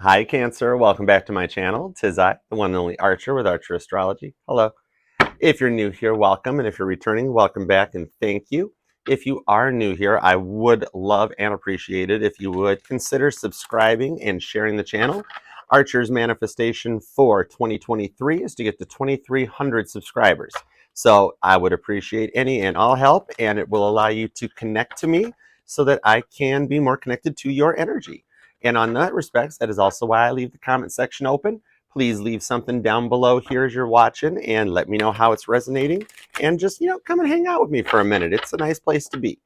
Hi, Cancer. Welcome back to my channel. Tis I, the one and only Archer with ArcherAstrology. Hello. If you're new here, welcome. And if you're returning, welcome back and thank you. If you are new here, I would love and appreciate it if you would consider subscribing and sharing the channel. Archer's manifestation for 2023 is to get to 2,300 subscribers. So I would appreciate any and all help, and it will allow you to connect to me so that I can be more connected to your energy. And on that respects, that is also why I leave the comment section open. Please leave something down below here as you're watching and let me know how it's resonating. And just, come and hang out with me for a minute. It's a nice place to be.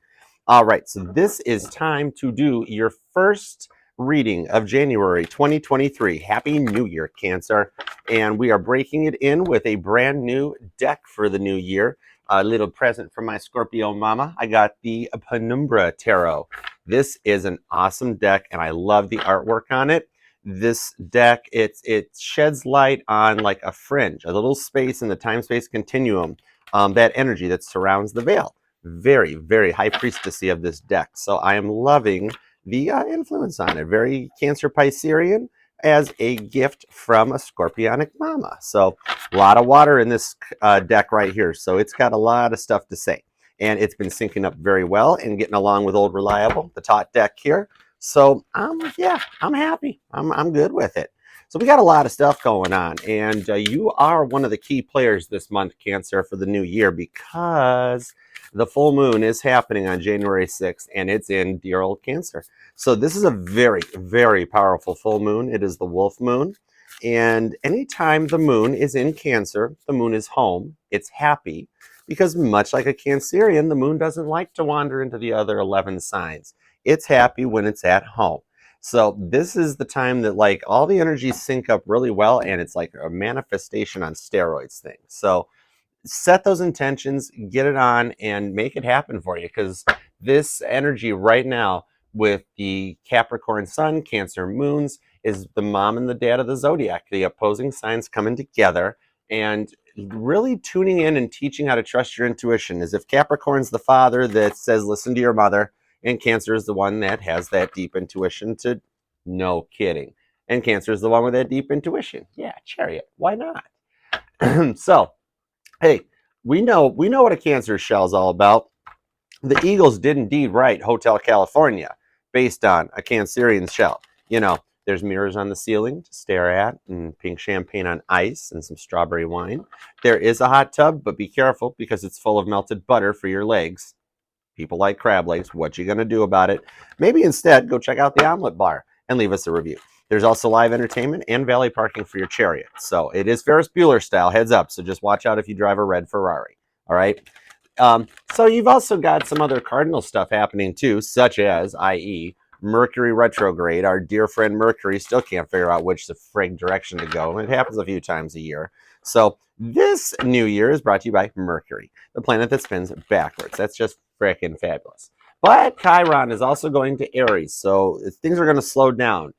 All right, so this is time to do your first reading of January 2023. Happy New Year, Cancer. And we are breaking it in with a brand new deck for the new year. A little present from my Scorpio mama. I got the Penumbra Tarot. This is an awesome deck, and I love the artwork on it. This deck, it sheds light on like a fringe, a little space in the time-space continuum, that energy that surrounds the veil. Very, very high priestessy of this deck. So I am loving the influence on it. Very Cancer Piscean as a gift from a Scorpionic mama. So a lot of water in this deck right here. So it's got a lot of stuff to say. And it's been syncing up very well and getting along with Old Reliable, the Thoth deck here. So yeah, I'm happy. I'm good with it. So we got a lot of stuff going on, and you are one of the key players this month, Cancer, for the new year, because the full moon is happening on January 6th, and it's in dear old Cancer. So this is a very, very powerful full moon. It is the wolf moon, and anytime the moon is in Cancer, the moon is home. It's happy, because much like a Cancerian, the moon doesn't like to wander into the other 11 signs. It's happy when it's at home. So this is the time that like all the energies sync up really well, and it's like a manifestation on steroids thing. So set those intentions, get it on, and make it happen for you, because this energy right now with the Capricorn Sun, Cancer moons is the mom and the dad of the zodiac, the opposing signs coming together and really tuning in and teaching how to trust your intuition. As if Capricorn's the father that says listen to your mother, and Cancer is the one that has that deep intuition to no kidding. And Cancer is the one with that deep intuition. Yeah, Chariot, why not? So hey, we know what a Cancer shell is all about. The Eagles did indeed write Hotel California based on a Cancerian shell. There's mirrors on the ceiling to stare at, and pink champagne on ice, and some strawberry wine. There is a hot tub, but be careful because it's full of melted butter for your legs. People like crab legs. What you gonna do about it? Maybe instead go check out the omelet bar and leave us a review. There's also live entertainment and valet parking for your Chariot. So it is Ferris Bueller style, heads up. So just watch out if you drive a red Ferrari. All right. So you've also got some other cardinal stuff happening too, such as, i.e., Mercury retrograde. Our dear friend Mercury still can't figure out which the frig direction to go. It happens a few times a year. So this new year is brought to you by Mercury, the planet that spins backwards. That's just freaking fabulous. But Chiron is also going to Aries, so things are going to slow down.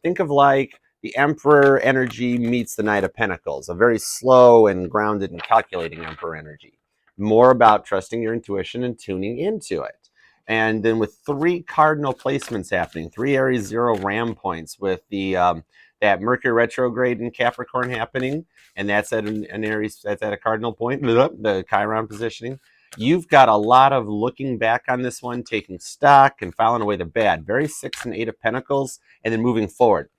Think of like the Emperor energy meets the Knight of Pentacles, a very slow and grounded and calculating Emperor energy. More about trusting your intuition and tuning into it. And then with 3 cardinal placements happening, 3 Aries 0 Ram points with the that Mercury retrograde in Capricorn happening, and that's at an Aries, that's at a cardinal point, the Chiron positioning. You've got a lot of looking back on this one, taking stock and filing away the bad. Very 6 and 8 of Pentacles, and then moving forward.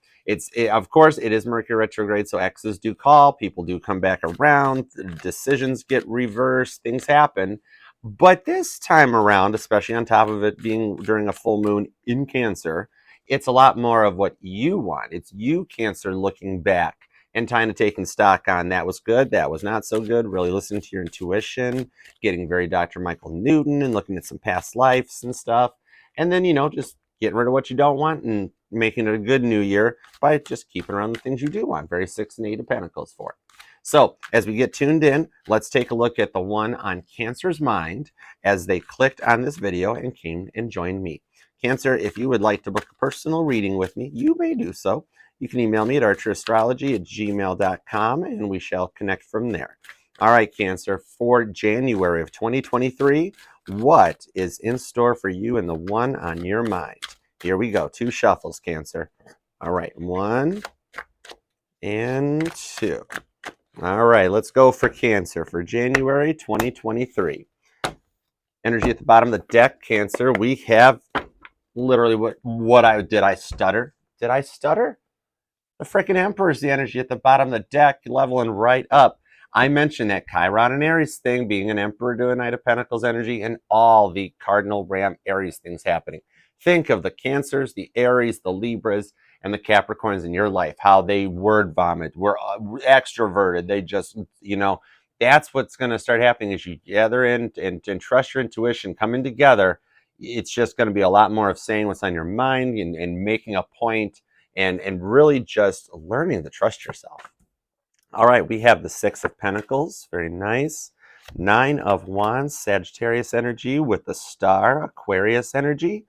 Of course, it is Mercury retrograde, so exes do call, people do come back around, decisions get reversed, things happen. But this time around, especially on top of it being during a full moon in Cancer, it's a lot more of what you want. It's you, Cancer, looking back and trying to take in stock on that was good, that was not so good, really listening to your intuition, getting very Dr. Michael Newton and looking at some past lives and stuff. And then, just getting rid of what you don't want and making it a good new year by just keeping around the things you do want. Very 6 and 8 of Pentacles for it. So as we get tuned in, let's take a look at the one on Cancer's mind as they clicked on this video and came and joined me. Cancer, if you would like to book a personal reading with me, you may do so. You can email me at archerastrology@gmail.com, and we shall connect from there. All right, Cancer, for January of 2023, what is in store for you and the one on your mind? Here we go. 2 shuffles, Cancer. All right, 1 and 2. All right, let's go for Cancer for January 2023. Energy at the bottom of the deck, Cancer. We have literally did I stutter? Did I stutter? The freaking Emperor is the energy at the bottom of the deck, leveling right up. I mentioned that Chiron and Aries thing, being an Emperor doing Knight of Pentacles energy, and all the Cardinal Ram Aries things happening. Think of the Cancers, the Aries, the Libras, and the Capricorns in your life, how they word vomit, were extroverted. They just, that's what's going to start happening as you gather in and trust your intuition, coming together. It's just going to be a lot more of saying what's on your mind and making a point and really just learning to trust yourself. All right, we have the 6 of Pentacles, very nice. 9 of Wands, Sagittarius energy with the Star, Aquarius energy.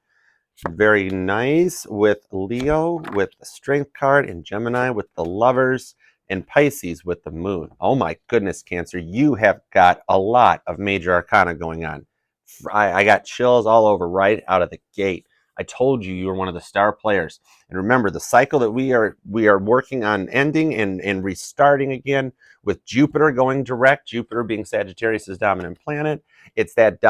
Very nice with Leo with the Strength card, and Gemini with the Lovers, and Pisces with the Moon. Oh my goodness, Cancer, you have got a lot of major arcana going on. I got chills all over right out of the gate. I told you were one of the star players. And remember, the cycle that we are working on ending and restarting again with Jupiter going direct, Jupiter being Sagittarius' dominant planet. It's that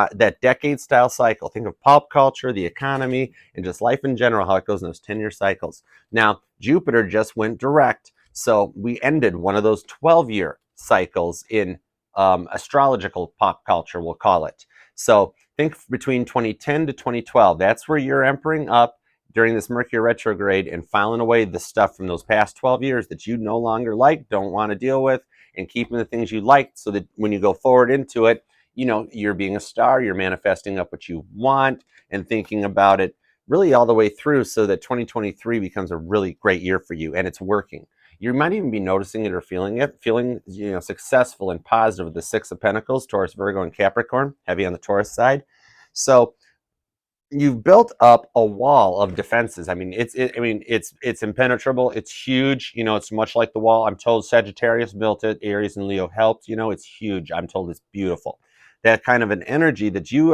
decade-style cycle. Think of pop culture, the economy, and just life in general, how it goes in those 10-year cycles. Now, Jupiter just went direct, so we ended one of those 12-year cycles in astrological pop culture, we'll call it. So think between 2010 to 2012. That's where you're empering up during this Mercury retrograde and filing away the stuff from those past 12 years that you no longer like, don't want to deal with, and keeping the things you liked so that when you go forward into it, you're being a star, you're manifesting up what you want and thinking about it really all the way through so that 2023 becomes a really great year for you, and it's working. You might even be noticing it or feeling successful and positive with the 6 of Pentacles, Taurus, Virgo, and Capricorn, heavy on the Taurus side. So you've built up a wall of defenses. I mean, it's impenetrable. It's huge. It's much like the wall. I'm told Sagittarius built it. Aries and Leo helped. It's huge. I'm told it's beautiful. That kind of an energy that you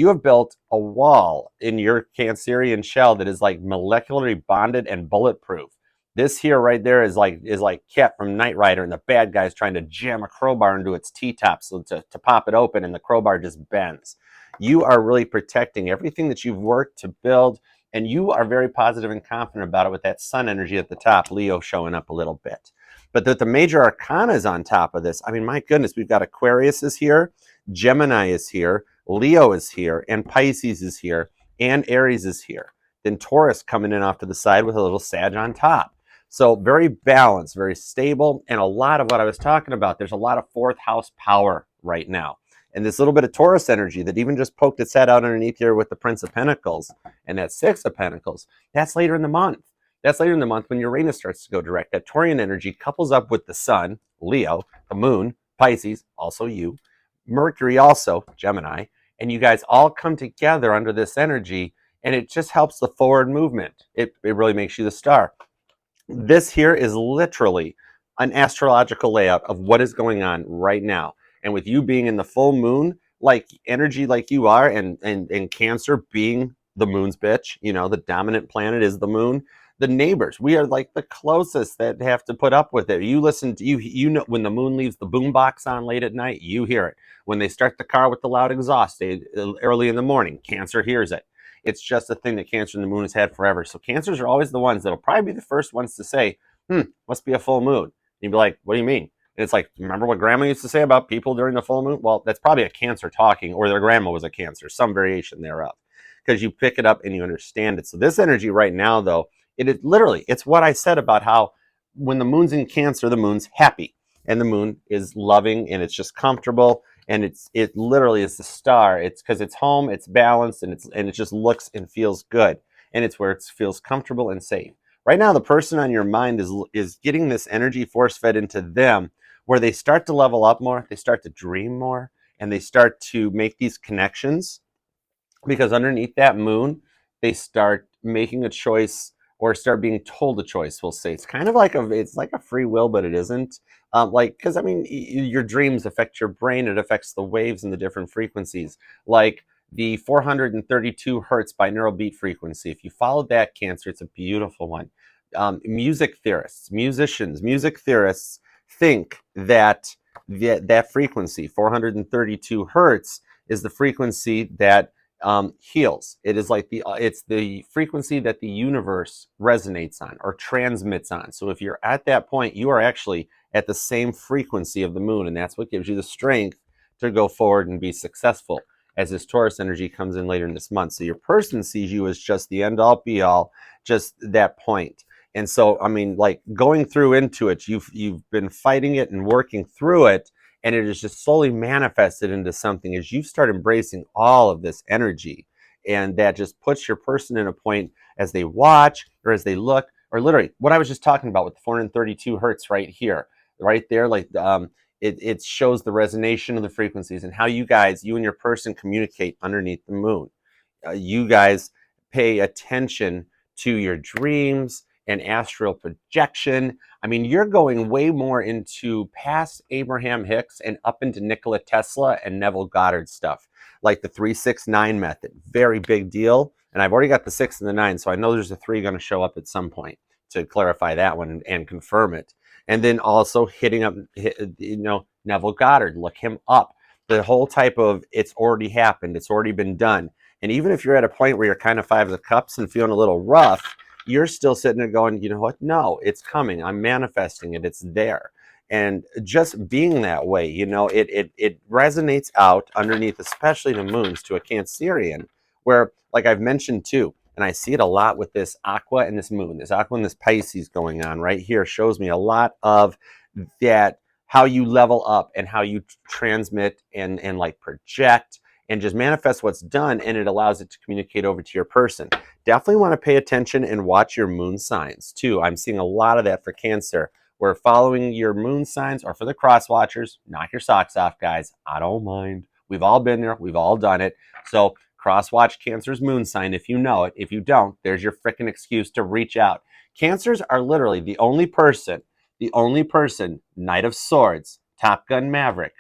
have built a wall in your Cancerian shell that is like molecularly bonded and bulletproof. This here right there is like Cat from Knight Rider, and the bad guy's trying to jam a crowbar into its T-top so to pop it open, and the crowbar just bends. You are really protecting everything that you've worked to build, and you are very positive and confident about it with that sun energy at the top, Leo showing up a little bit. But that the major arcana is on top of this. I mean, my goodness, we've got Aquarius is here, Gemini is here, Leo is here, and Pisces is here, and Aries is here. Then Taurus coming in off to the side with a little Sag on top. So very balanced, very stable, and a lot of what I was talking about. There's a lot of 4th house power right now. And this little bit of Taurus energy that even just poked its head out underneath here with the Prince of Pentacles and that 6 of Pentacles, that's later in the month. That's later in the month when Uranus starts to go direct. That Taurian energy couples up with the Sun, Leo, the Moon, Pisces, also you, Mercury also, Gemini, and you guys all come together under this energy, and it just helps the forward movement. It really makes you the star. This here is literally an astrological layout of what is going on right now. And with you being in the full moon, like energy like you are, and Cancer being the moon's bitch, the dominant planet is the moon. The neighbors, we are like the closest that have to put up with it. You listen to when the moon leaves the boombox on late at night, you hear it. When they start the car with the loud exhaust early in the morning, Cancer hears it. It's just a thing that Cancer and the moon has had forever. So Cancers are always the ones that'll probably be the first ones to say, must be a full moon. And you'd be like, what do you mean? And it's like, remember what grandma used to say about people during the full moon? Well, that's probably a Cancer talking, or their grandma was a Cancer, some variation thereof, because you pick it up and you understand it. So this energy right now, though, it's what I said about how when the moon's in Cancer, the moon's happy, and the moon is loving, and it's just comfortable. And it literally is the star. It's because it's home, it's balanced, and it just looks and feels good. And it's where it feels comfortable and safe. Right now, the person on your mind is getting this energy force fed into them, where they start to level up more, they start to dream more, and they start to make these connections. Because underneath that moon, they start making a choice or start being told a choice, we'll say. It's kind of like a free will, but it isn't. Because your dreams affect your brain. It affects the waves and the different frequencies. Like the 432 hertz binaural beat frequency. If you follow that, Cancer, it's a beautiful one. music theorists, musicians, music theorists think that that frequency, 432 hertz, is the frequency that heals. It is like it's the frequency that the universe resonates on or transmits on. So if you're at that point, you are actually at the same frequency of the moon, and that's what gives you the strength to go forward and be successful as this Taurus energy comes in later in this month. So your person sees you as just the end all be all, just that point. And so, I mean, like going through into it, you've been fighting it and working through it, and it is just slowly manifested into something as you start embracing all of this energy. And that just puts your person in a point as they watch or as they look, or literally what I was just talking about with the 432 hertz right here, right there, like it shows the resonation of the frequencies and how you guys, you and your person communicate underneath the moon. You guys pay attention to your dreams and astral projection. I mean, you're going way more into past Abraham Hicks and up into Nikola Tesla and Neville Goddard stuff, like the 369 method. Very big deal. And I've already got the 6 and the 9, so I know there's a 3 going to show up at some point to clarify that one and confirm it. And then also hitting up, Neville Goddard, look him up. The whole type of it's already happened, it's already been done. And even if you're at a point where you're kind of 5 of cups and feeling a little rough, you're still sitting there going, you know what? No, it's coming. I'm manifesting it. It's there. And just being that way, it resonates out underneath, especially the moons, to a Cancerian, where, like I've mentioned too, and I see it a lot with this Aqua and this moon, this Aqua and this Pisces going on right here shows me a lot of that, how you level up and how you transmit and like project and just manifest what's done, and it allows it to communicate over to your person. Definitely want to pay attention and watch your moon signs too. I'm seeing a lot of that for Cancer, where following your moon signs, or for the cross watchers, knock your socks off, guys. I don't mind. We've all been there. We've all done it. So cross watch Cancer's moon sign if you know it. If you don't, there's your freaking excuse to reach out. Cancers are literally the only person, Knight of Swords, Top Gun Maverick,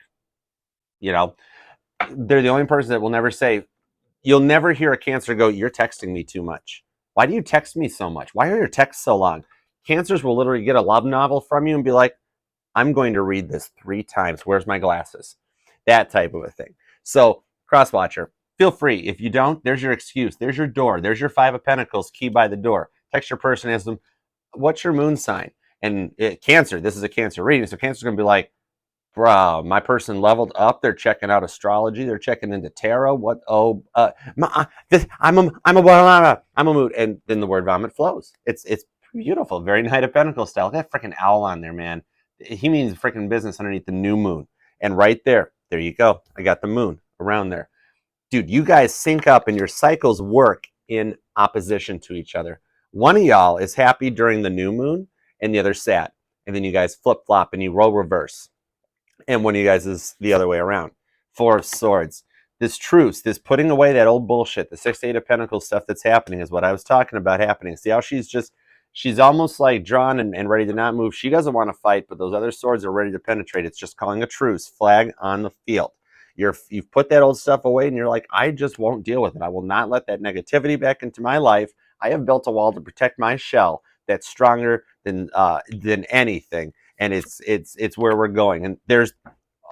they're the only person that will never say, you'll never hear a Cancer go, you're texting me too much. Why do you text me so much? Why are your texts so long? Cancers will literally get a love novel from you and be like, I'm going to read this 3 times. Where's my glasses? That type of a thing. So, crosswatcher, feel free. If you don't, there's your excuse. There's your door. There's your 5 of Pentacles, key by the door. Text your person, ask them, what's your moon sign? And Cancer, this is a Cancer reading. So Cancer's going to be like, bro, my person leveled up. They're checking out astrology. They're checking into tarot. What? Oh, I'm a mood. And then the word vomit flows. It's beautiful. Very Knight of Pentacles style. Look at that freaking owl on there, man. He means freaking business underneath the new moon. And right there you go. I got the moon around there. Dude, you guys sync up and your cycles work in opposition to each other. One of y'all is happy during the new moon and the other sad. And then you guys flip-flop and you roll reverse. And one of you guys is the other way around. 4 of Swords. This truce, this putting away that old bullshit, the 6 8 of Pentacles stuff that's happening is what I was talking about happening. See how she's almost like drawn and ready to not move. She doesn't want to fight, but those other swords are ready to penetrate. It's just calling a truce, flag on the field. You've put that old stuff away and you're like, I just won't deal with it. I will not let that negativity back into my life. I have built a wall to protect my shell that's stronger than anything. And it's where we're going. And there's,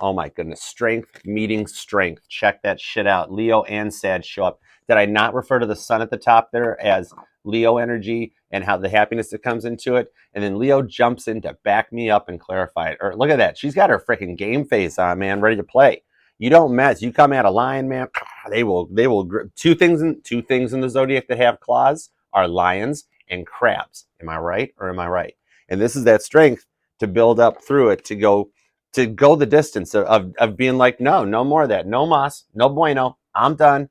oh my goodness, strength meeting strength. Check that shit out. Leo and Sag show up. Did I not refer to the sun at the top there as Leo energy and how the happiness that comes into it? And then Leo jumps in to back me up and clarify it. Or look at that. She's got her freaking game face on, man, ready to play. You don't mess. You come at a lion, man, they will two things in the zodiac that have claws are lions and crabs. Am I right or am I right? And this is that strength to build up through it, to go the distance of being like, no more of that, no mas, no bueno, I'm done.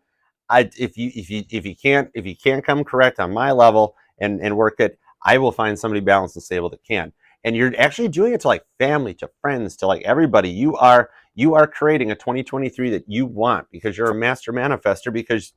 If you can't come correct on my level and work it, I will find somebody balanced and stable that can. And you're actually doing it to like family, to friends, to like everybody. You are creating a 2023 that you want because you're a master manifester, because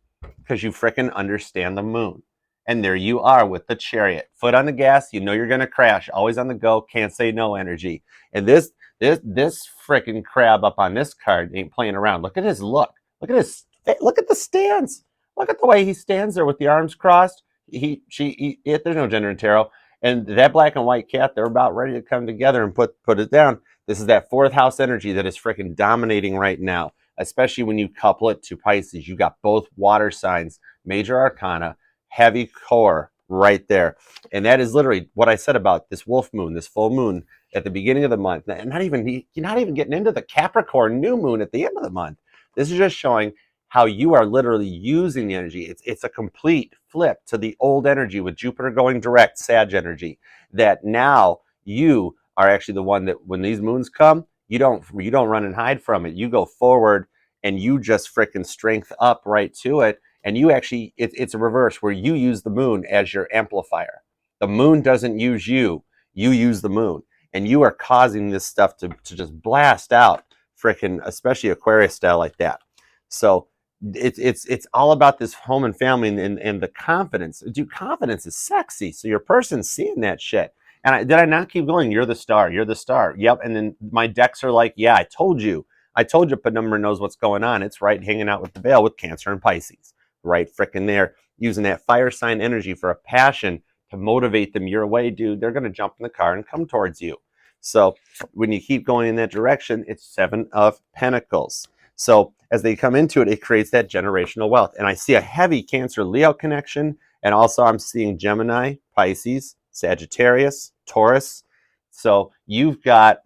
you frickin' understand the moon. And there you are with the Chariot, foot on the gas. You know you're gonna crash. Always on the go. Can't say no energy. And this freaking crab up on this card ain't playing around. Look at his look. Look at his. Look at the stance. Look at the way he stands there with the arms crossed. There's no gender in tarot. And that black and white cat, they're about ready to come together and put it down. This is that fourth house energy that is freaking dominating right now, especially when you couple it to Pisces. You got both water signs, major arcana, heavy core right there. And that is literally what I said about this wolf moon, this full moon at the beginning of the month. And you're not even getting into the Capricorn new moon at the end of the month. This is just showing how you are literally using the energy. It's a complete flip to the old energy with Jupiter going direct, Sag energy, that now you are actually the one that when these moons come, you don't run and hide from it. You go forward and you just freaking strength up right to it. And you actually, it's a reverse where you use the moon as your amplifier. The moon doesn't use you, you use the moon. And you are causing this stuff to just blast out freaking, especially Aquarius style like that. So it's all about this home and family and the confidence. Dude, confidence is sexy. So your person's seeing that shit. And did I not keep going? You're the star. You're the star. Yep. And then my decks are like, yeah, I told you. Penumbra knows what's going on. It's right hanging out with the veil with Cancer and Pisces. Right freaking there. Using that fire sign energy for a passion to motivate them your way, dude. They're going to jump in the car and come towards you. So when you keep going in that direction, it's Seven of Pentacles. So as they come into it, it creates that generational wealth. And I see a heavy Cancer-Leo connection. And also I'm seeing Gemini, Pisces, Sagittarius, Taurus. So you've got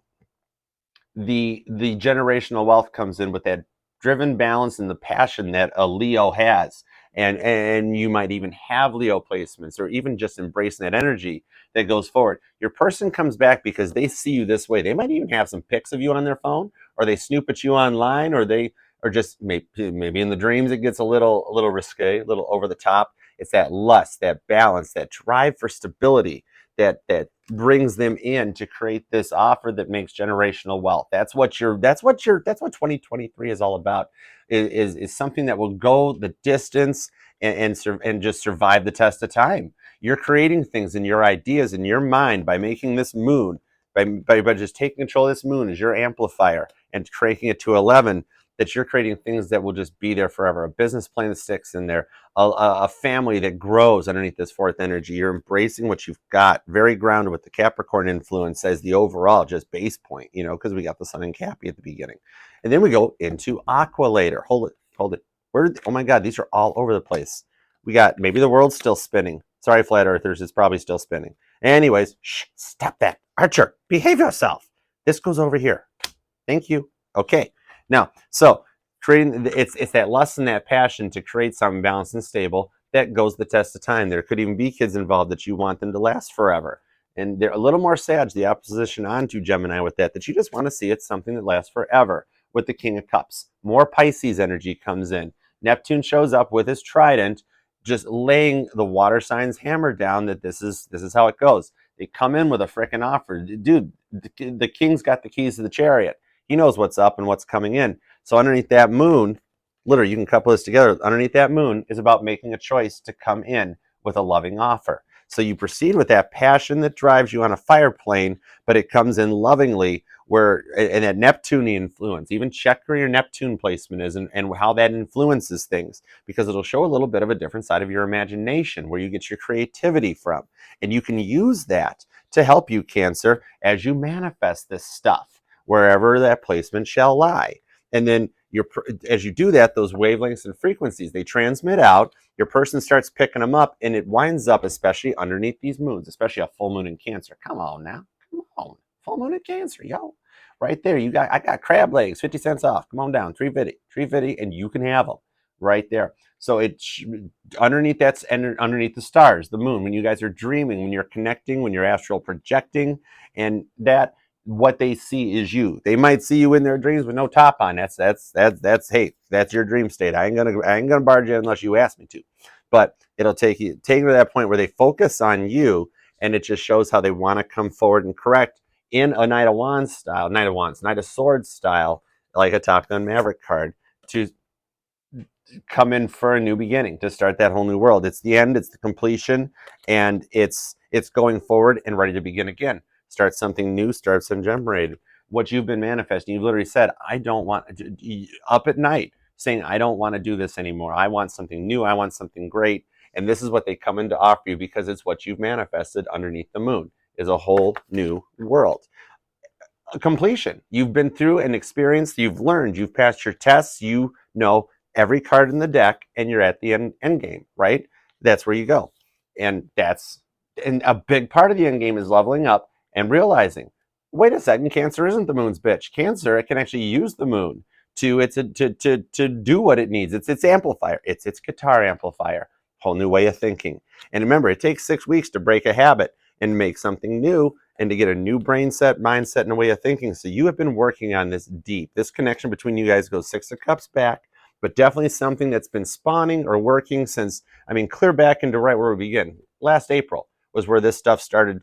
the generational wealth comes in with that driven balance and the passion that a Leo has. And you might even have Leo placements or even just embracing that energy that goes forward. Your person comes back because they see you this way. They might even have some pics of you on their phone, or they snoop at you online, or they or just maybe in the dreams it gets a little risque, a little over the top. It's that lust, that balance, that drive for stability that brings them in to create this offer that makes generational wealth. That's what 2023 is all about. Is something that will go the distance and just survive the test of time. You're creating things in your ideas in your mind by making this moon, by just taking control of this moon as your amplifier and cranking it to 11, that you're creating things that will just be there forever. A business plan that sticks in there, a family that grows underneath this fourth energy. You're embracing what you've got, very grounded with the Capricorn influence as the overall just base point, because we got the sun and Cappy at the beginning. And then we go into Aqua later. Hold it. Oh my God, these are all over the place. We got, maybe the world's still spinning. Sorry, flat earthers, it's probably still spinning. Anyways, stop that. Archer, behave yourself. This goes over here. Thank you. Okay. Now, so creating it's that lust and that passion to create something balanced and stable that goes the test of time. There could even be kids involved that you want them to last forever. And they're a little more Sag, the opposition onto Gemini with that you just want to see it's something that lasts forever. With the King of Cups, more Pisces energy comes in. Neptune shows up with his trident, just laying the water signs hammer down that this is how it goes. They come in with a freaking offer. Dude, the king's got the keys to the chariot. He knows what's up and what's coming in. So underneath that moon, literally, you can couple this together. Underneath that moon is about making a choice to come in with a loving offer. So you proceed with that passion that drives you on a fire plane, but it comes in lovingly, and that Neptunian influence. Even check where your Neptune placement is and how that influences things, because it'll show a little bit of a different side of your imagination, where you get your creativity from. And you can use that to help you, Cancer, as you manifest this stuff, wherever that placement shall lie. And then as you do that, those wavelengths and frequencies, they transmit out. Your person starts picking them up, and it winds up, especially underneath these moons, especially a full moon in Cancer. Come on now. Come on. Full moon in Cancer, yo. Right there. I got crab legs, 50 cents off. Come on down. 350, and you can have them right there. So it's underneath underneath the stars, the moon, when you guys are dreaming, when you're connecting, when you're astral projecting, and that what they see is you. They might see you in their dreams with no top on. Hey, that's your dream state. I ain't gonna barge in unless you ask me to. But it'll take you to that point where they focus on you, and it just shows how they want to come forward and correct in a Knight of Swords style, like a Top Gun Maverick card, to come in for a new beginning, to start that whole new world. It's the end, it's the completion, and it's going forward and ready to begin again. Start something new, start some generated. What you've been manifesting, you've literally said, I don't want, up at night, saying, I don't want to do this anymore. I want something new. I want something great. And this is what they come in to offer you, because it's what you've manifested underneath the moon, is a whole new world. A completion. You've been through and experienced, you've learned, you've passed your tests, you know every card in the deck, and you're at the end game, right? That's where you go. And a big part of the end game is leveling up and realizing, wait a second, Cancer isn't the moon's bitch. Cancer, it can actually use the moon to do what it needs. It's its amplifier. It's its guitar amplifier. Whole new way of thinking. And remember, it takes 6 weeks to break a habit and make something new, and to get a new brain set, mindset, and a way of thinking. So you have been working on this deep. This connection between you guys goes 6 of Cups back, but definitely something that's been spawning or working since, clear back into right where we begin. Last April was where this stuff started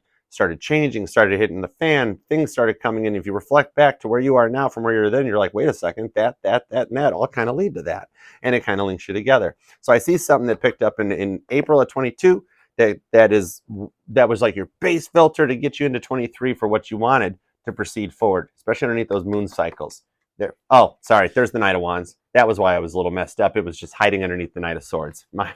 changing, started hitting the fan. Things started coming in. If you reflect back to where you are now from where you were then, you're like, wait a second, that, and that all kind of lead to that. And it kind of links you together. So I see something that picked up in April of 22, that was like your base filter to get you into 23 for what you wanted to proceed forward, especially underneath those moon cycles. There. Oh, sorry, there's the Knight of Wands. That was why I was a little messed up. It was just hiding underneath the Knight of Swords. My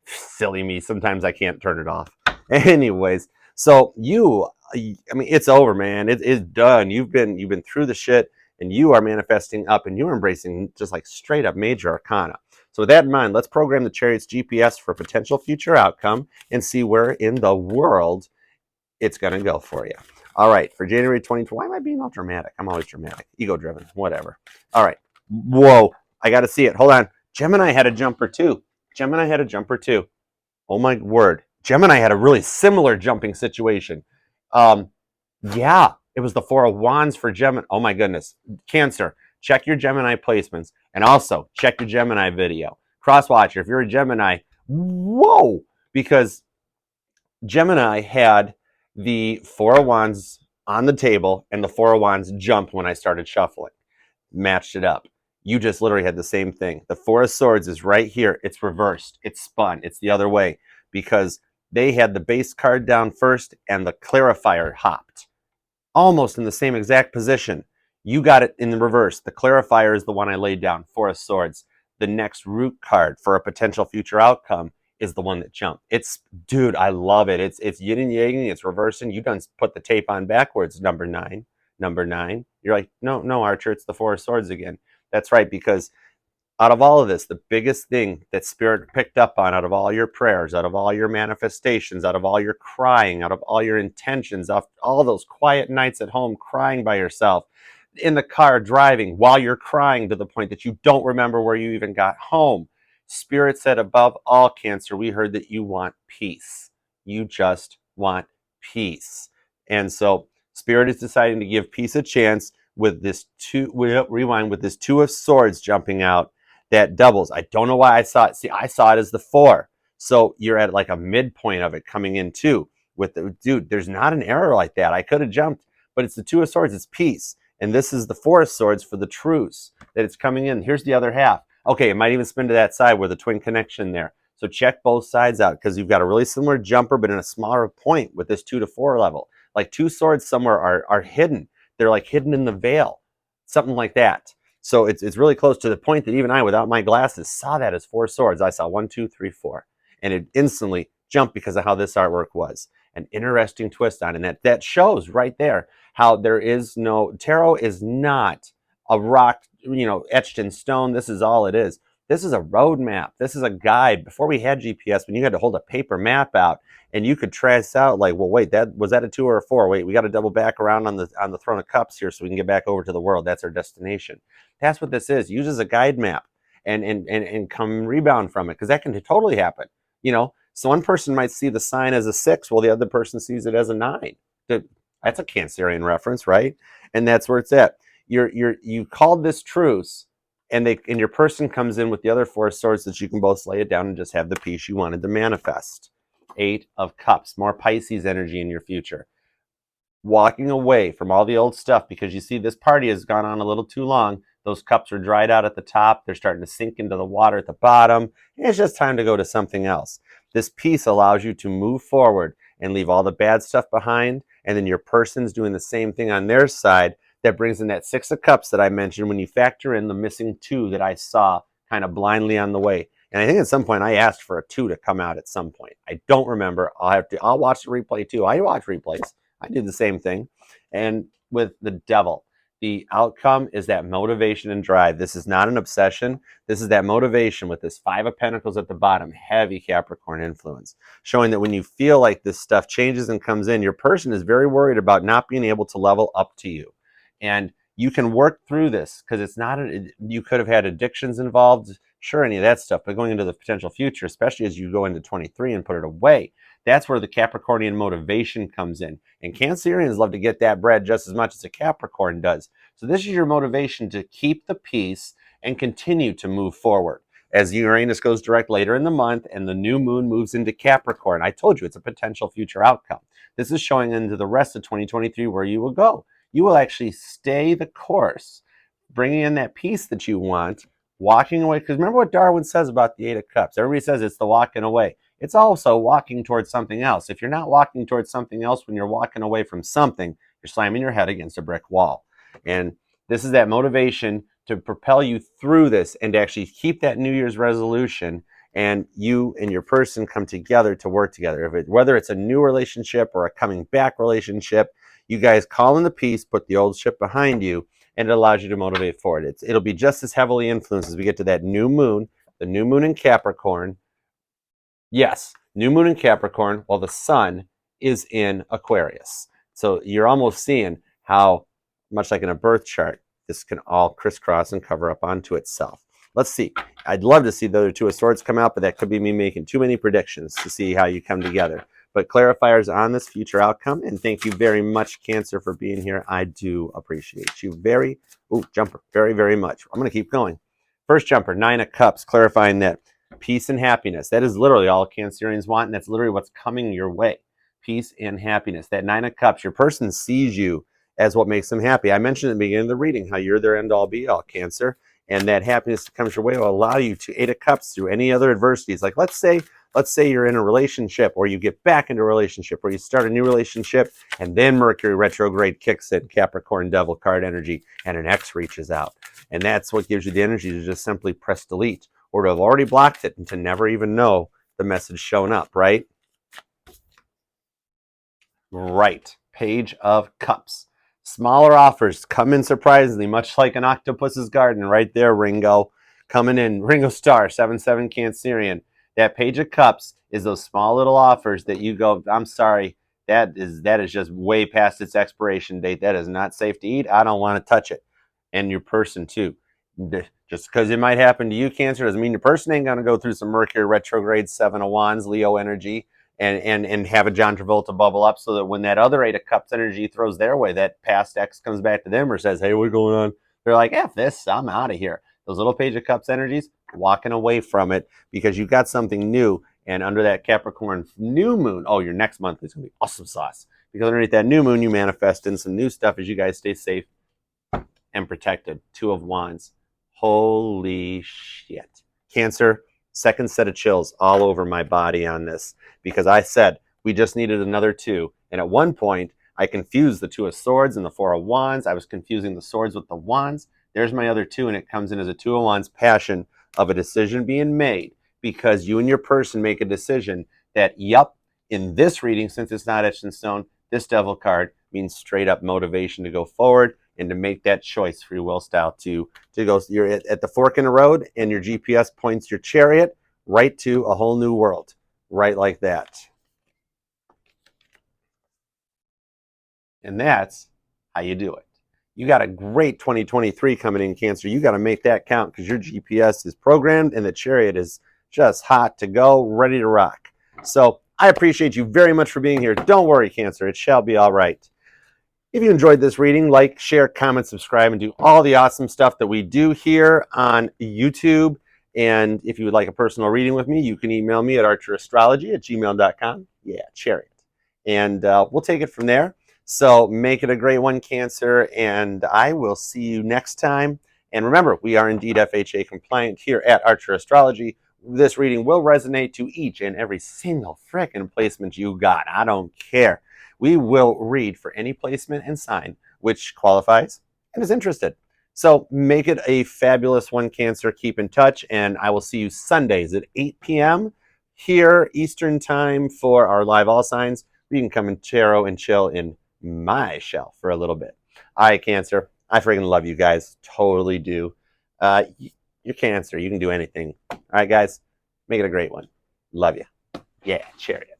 silly me. Sometimes I can't turn it off. Anyways, so it's over, man. It's done. You've been through the shit, and you are manifesting up, and you're embracing just like straight up major arcana. So with that in mind, let's program the Chariot's GPS for potential future outcome and see where in the world it's going to go for you. All right, for January 2020, why am I being all dramatic? I'm always dramatic, ego-driven, whatever. All right, whoa, I got to see it. Hold on. Gemini had a jumper too. Oh my word. Gemini had a really similar jumping situation. Yeah, it was the Four of Wands for Gemini. Oh my goodness. Cancer, check your Gemini placements, and also check your Gemini video. Crosswatcher, if you're a Gemini, whoa, because Gemini had the Four of Wands on the table and the Four of Wands jumped when I started shuffling. Matched it up. You just literally had the same thing. The Four of Swords is right here. It's reversed. It's spun. It's the other way, because they had the base card down first and the clarifier hopped. Almost in the same exact position. You got it in the reverse. The clarifier is the one I laid down, Four of Swords. The next root card for a potential future outcome is the one that jumped. Dude, I love it. It's yin and yang, it's reversing. You done put the tape on backwards, number 9. You're like, no, Archer, it's the Four of Swords again. That's right, because out of all of this, the biggest thing that Spirit picked up on, out of all your prayers, out of all your manifestations, out of all your crying, out of all your intentions, of all those quiet nights at home crying by yourself, in the car driving while you're crying to the point that you don't remember where you even got home, Spirit said, above all, Cancer, we heard that you want peace. You just want peace. And so Spirit is deciding to give peace a chance with this with this Two of Swords jumping out that doubles. I don't know why I saw it. See, I saw it as the 4. So you're at like a midpoint of it coming in too. Dude, there's not an error like that. I could have jumped, but it's the Two of Swords. It's peace. And this is the Four of Swords for the truce that it's coming in. Here's the other half. Okay, it might even spin to that side where the twin connection there. So check both sides out, because you've got a really similar jumper, but in a smaller point with this 2 to 4 level. Like two swords somewhere are hidden. They're like hidden in the veil, something like that. So it's really close to the point that even I, without my glasses, saw that as 4 swords. I saw 1, 2, 3, 4. And it instantly jumped because of how this artwork was. An interesting twist on it. And that shows right there how there is no, tarot is not a rock, etched in stone. This is all it is. This is a roadmap. This is a guide. Before we had GPS, when you had to hold a paper map out and you could trace out, like, well, wait, was that a 2 or a 4? Wait, we got to double back around on the Throne of Cups here so we can get back over to the world. That's our destination. That's what this is. Use as a guide map and come rebound from it, because that can totally happen. So one person might see the sign as a 6 while the other person sees it as a 9. That's a Cancerian reference, right? And that's where it's at. You called this truce, and your person comes in with the other 4 swords that you can both lay it down and just have the peace you wanted to manifest. 8 of Cups, more Pisces energy in your future. Walking away from all the old stuff, because you see this party has gone on a little too long. Those cups are dried out at the top. They're starting to sink into the water at the bottom. It's just time to go to something else. This peace allows you to move forward and leave all the bad stuff behind, and then your person's doing the same thing on their side. That brings in that 6 of Cups that I mentioned when you factor in the missing 2 that I saw kind of blindly on the way. And I think at some point I asked for a 2 to come out at some point. I don't remember. I'll watch the replay too. I watch replays. I do the same thing. And with the Devil, the outcome is that motivation and drive. This is not an obsession. This is that motivation with this 5 of Pentacles at the bottom, heavy Capricorn influence, showing that when you feel like this stuff changes and comes in, your person is very worried about not being able to level up to you. And you can work through this because it's not, you could have had addictions involved, sure, any of that stuff, but going into the potential future, especially as you go into 23 and put it away, that's where the Capricornian motivation comes in. And Cancerians love to get that bread just as much as a Capricorn does. So this is your motivation to keep the peace and continue to move forward. As Uranus goes direct later in the month and the new moon moves into Capricorn, I told you it's a potential future outcome. This is showing into the rest of 2023 where you will go. You will actually stay the course, bringing in that peace that you want, walking away. Because remember what Darwin says about the 8 of Cups. Everybody says it's the walking away. It's also walking towards something else. If you're not walking towards something else when you're walking away from something, you're slamming your head against a brick wall. And this is that motivation to propel you through this and to actually keep that New Year's resolution, and you and your person come together to work together. Whether it's a new relationship or a coming back relationship, you guys call in the peace, put the old ship behind you, and it allows you to motivate forward. It'll be just as heavily influenced as we get to that new moon, the new moon in Capricorn. Yes, new moon in Capricorn, while the sun is in Aquarius. So you're almost seeing how, much like in a birth chart, this can all crisscross and cover up onto itself. Let's see. I'd love to see the other 2 of Swords come out, but that could be me making too many predictions to see how you come together. But clarifiers on this future outcome, and thank you very much, Cancer, for being here. I do appreciate you very much. I'm going to keep going. First jumper, 9 of Cups, clarifying that peace and happiness. That is literally all Cancerians want, and that's literally what's coming your way. Peace and happiness. That 9 of Cups, your person sees you as what makes them happy. I mentioned at the beginning of the reading how you're their end-all be-all, Cancer, and that happiness that comes your way will allow you to 8 of Cups through any other adversities. Like let's say you're in a relationship, or you get back into a relationship, or you start a new relationship, and then Mercury retrograde kicks in, Capricorn Devil card energy, and an X reaches out. And that's what gives you the energy to just simply press delete, or to have already blocked it and to never even know the message showing up, right? Right. Page of Cups. Smaller offers come in surprisingly, much like an octopus's garden right there, Ringo. Coming in, Ringo Starr, 7-7 Cancerian. That Page of Cups is those small little offers that you go, I'm sorry, that is just way past its expiration date. That is not safe to eat. I don't want to touch it. And your person too. Just because it might happen to you, Cancer, doesn't mean your person ain't going to go through some Mercury retrograde, 7 of Wands, Leo energy, and have a John Travolta bubble up, so that when that other 8 of Cups energy throws their way, that past ex comes back to them or says, hey, what's going on? They're like, F this, I'm out of here. Those little Page of Cups energies, walking away from it because you got something new. And under that Capricorn new moon, oh, your next month is going to be awesome sauce. Because underneath that new moon, you manifest in some new stuff as you guys stay safe and protected. 2 of Wands. Holy shit. Cancer, second set of chills all over my body on this, because I said we just needed another 2. And at one point, I confused the 2 of Swords and the 4 of Wands. I was confusing the Swords with the Wands. There's my other 2, and it comes in as a 2 of Wands, passion of a decision being made, because you and your person make a decision that, yup, in this reading, since it's not etched in stone, this Devil card means straight up motivation to go forward and to make that choice, free will style, to go. You're at the fork in the road, and your GPS points your chariot right to a whole new world, right like that. And that's how you do it. You got a great 2023 coming in, Cancer. You got to make that count, because your GPS is programmed and the chariot is just hot to go, ready to rock. So I appreciate you very much for being here. Don't worry, Cancer. It shall be all right. If you enjoyed this reading, like, share, comment, subscribe, and do all the awesome stuff that we do here on YouTube. And if you would like a personal reading with me, you can email me at ArcherAstrology@gmail.com. Yeah, chariot. And we'll take it from there. So make it a great one, Cancer, and I will see you next time. And remember, we are indeed FHA compliant here at Archer Astrology. This reading will resonate to each and every single frickin' placement you got. I don't care. We will read for any placement and sign which qualifies and is interested. So make it a fabulous one, Cancer. Keep in touch, and I will see you Sundays at 8 p.m. here Eastern time for our live all signs. You can come and tarot and chill in my shell for a little bit. All right, Cancer. I freaking love you guys. Totally do. You're Cancer. You can do anything. All right, guys. Make it a great one. Love you. Yeah, cheerio.